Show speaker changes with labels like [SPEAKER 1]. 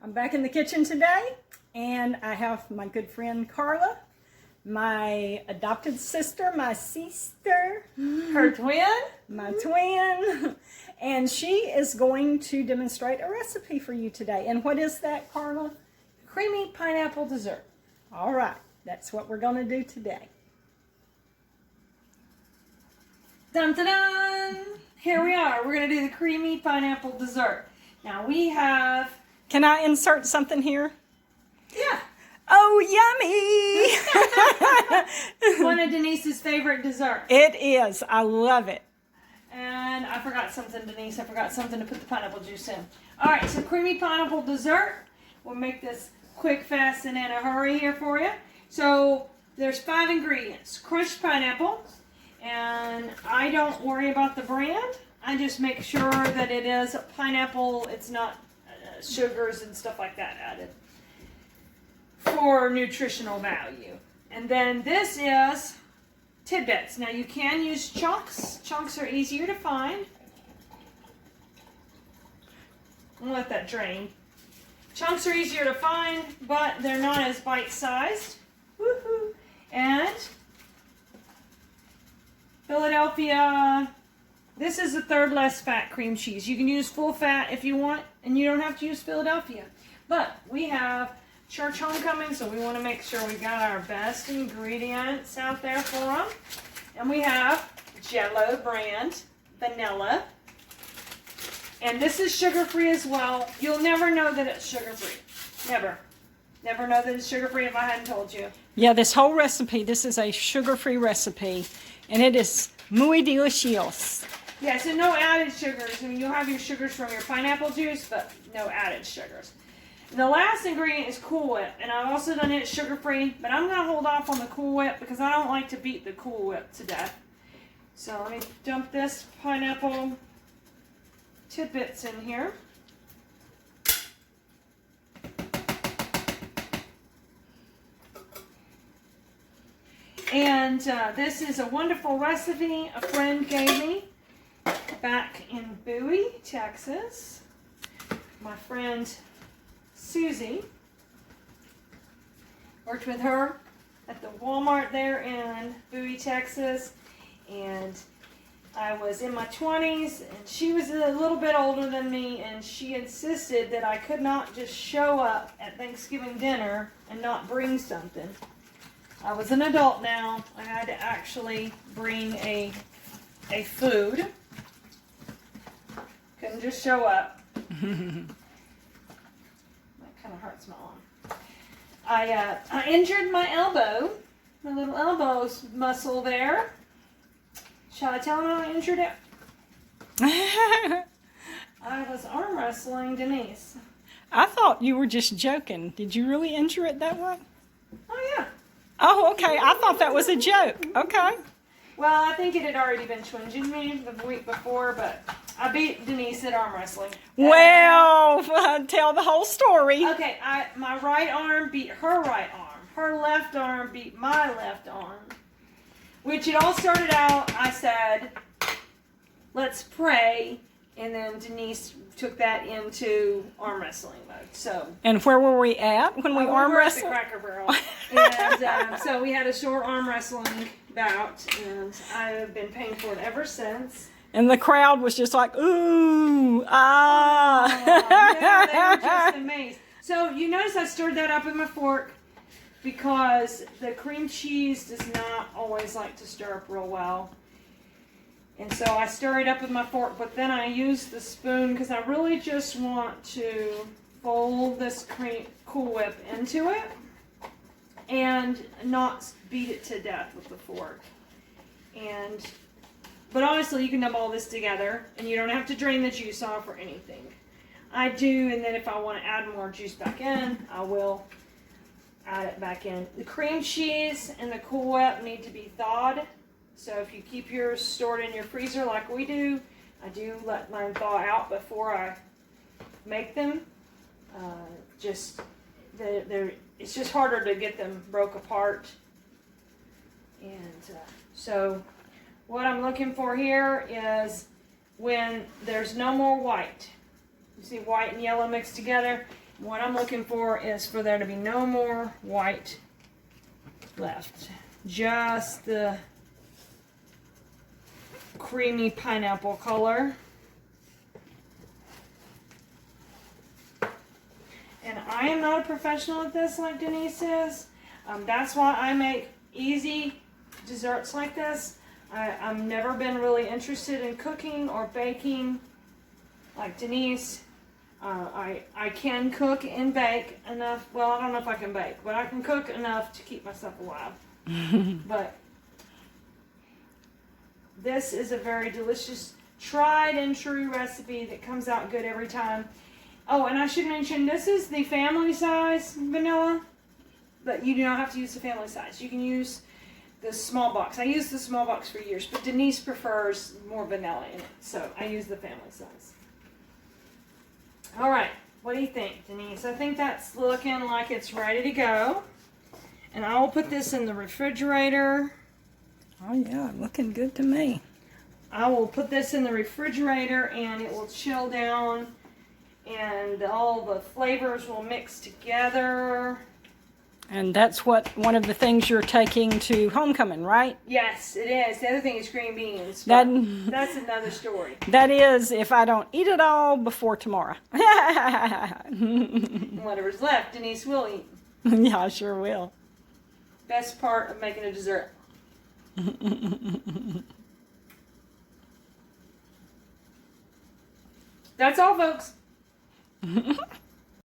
[SPEAKER 1] I'm back in the kitchen today, and I have my good friend Carla, my adopted sister, my sister,
[SPEAKER 2] Her twin?
[SPEAKER 1] my twin, and she is going to demonstrate a recipe for you today. And what is that, Carla?
[SPEAKER 2] Creamy pineapple dessert.
[SPEAKER 1] All right, that's what we're going to do today.
[SPEAKER 2] Dun dun dun! Here we are. We're going to do the creamy pineapple dessert. Now we have...
[SPEAKER 1] Can I insert something here?
[SPEAKER 2] Yeah.
[SPEAKER 1] Oh, yummy!
[SPEAKER 2] One of Denise's favorite desserts.
[SPEAKER 1] It is. I love it.
[SPEAKER 2] And I forgot something, Denise. I forgot something to put the pineapple juice in. All right, so creamy pineapple dessert. We'll make this quick, fast, and in a hurry here for you. So there's 5 ingredients. Crushed pineapple. And I don't worry about the brand. I just make sure that it is pineapple. It's not sugars and stuff like that added for nutritional value. And then this is tidbits. Now you can use chunks. Chunks are easier to find. I'll let that drain. Chunks are easier to find, but they're not as bite-sized. Woohoo! And Philadelphia. This is the 3rd less fat cream cheese. You can use full fat if you want, and you don't have to use Philadelphia. But we have church homecoming, so we want to make sure we got our best ingredients out there for them. And we have Jello brand vanilla. And this is sugar-free as well. You'll never know that it's sugar-free. Never. Never know that it's sugar-free if I hadn't told you.
[SPEAKER 1] Yeah, this whole recipe, this is a sugar-free recipe, and it is muy delicioso.
[SPEAKER 2] Yeah, so no added sugars. I mean, you'll have your sugars from your pineapple juice, but no added sugars. And the last ingredient is Cool Whip, and I've also done it sugar-free, but I'm going to hold off on the Cool Whip because I don't like to beat the Cool Whip to death. So let me dump this pineapple tidbits in here. And this is a wonderful recipe a friend gave me back in Bowie, Texas. My friend Susie. Worked with her at the Walmart there in Bowie, Texas. And I was in my 20s, and she was a little bit older than me, and she insisted that I could not just show up at Thanksgiving dinner and not bring something. I was an adult now. I had to actually bring a food. Couldn't just show up. That kind of hurts my arm. I injured my elbow, my little elbow muscle there. Shall I tell him how I injured it? I was arm wrestling Denise.
[SPEAKER 1] I thought you were just joking. Did you really injure it that way?
[SPEAKER 2] Oh, yeah.
[SPEAKER 1] Oh, okay. I thought that was a joke. Okay.
[SPEAKER 2] Well, I think it had already been twinging me the week before, but I beat Denise at arm wrestling.
[SPEAKER 1] Well, tell the whole story.
[SPEAKER 2] Okay, my right arm beat her right arm. Her left arm beat my left arm. Which it all started out, I said, let's pray, and then Denise took that into arm wrestling mode. So.
[SPEAKER 1] And where were we at when we arm wrestled?
[SPEAKER 2] At the Cracker Barrel. And so we had a short arm wrestling bout, and I've been paying for it ever since.
[SPEAKER 1] And the crowd was just like, ooh, ah.
[SPEAKER 2] Oh, yeah, they were just amazed. So you notice I stirred that up with my fork because the cream cheese does not always like to stir up real well. And so I stir it up with my fork, but then I use the spoon because I really just want to fold this Cool Whip into it and not beat it to death with the fork. But honestly, you can dump all this together and you don't have to drain the juice off or anything. I do, and then if I want to add more juice back in, I will add it back in. The cream cheese and the Cool Whip need to be thawed. So if you keep yours stored in your freezer like we do, I do let mine thaw out before I make them. It's just harder to get them broke apart. And so what I'm looking for here is when there's no more white. You see white and yellow mixed together. What I'm looking for is for there to be no more white left. Just the creamy pineapple color. And I am not a professional at this like Denise is. That's why I make easy desserts like this. I've never been really interested in cooking or baking like Denise. I can cook and bake enough. Well, I don't know if I can bake, but I can cook enough to keep myself alive. But this is a very delicious, tried and true recipe that comes out good every time. Oh, and I should mention, this is the family size vanilla, but you do not have to use the family size. You can use the small box. I used the small box for years, but Denise prefers more vanilla in it, so I use the family size. All right, what do you think, Denise? I think that's looking like it's ready to go. And I will put this in the refrigerator.
[SPEAKER 1] Oh yeah, looking good to me.
[SPEAKER 2] I will put this in the refrigerator and it will chill down and all the flavors will mix together.
[SPEAKER 1] And that's one of the things you're taking to homecoming, right?
[SPEAKER 2] Yes, it is. The other thing is green beans.
[SPEAKER 1] That-
[SPEAKER 2] That's another story.
[SPEAKER 1] That is, if I don't eat it all before tomorrow.
[SPEAKER 2] Whatever's left, Denise will eat.
[SPEAKER 1] Yeah, I sure will.
[SPEAKER 2] Best part of making a dessert. That's all, folks.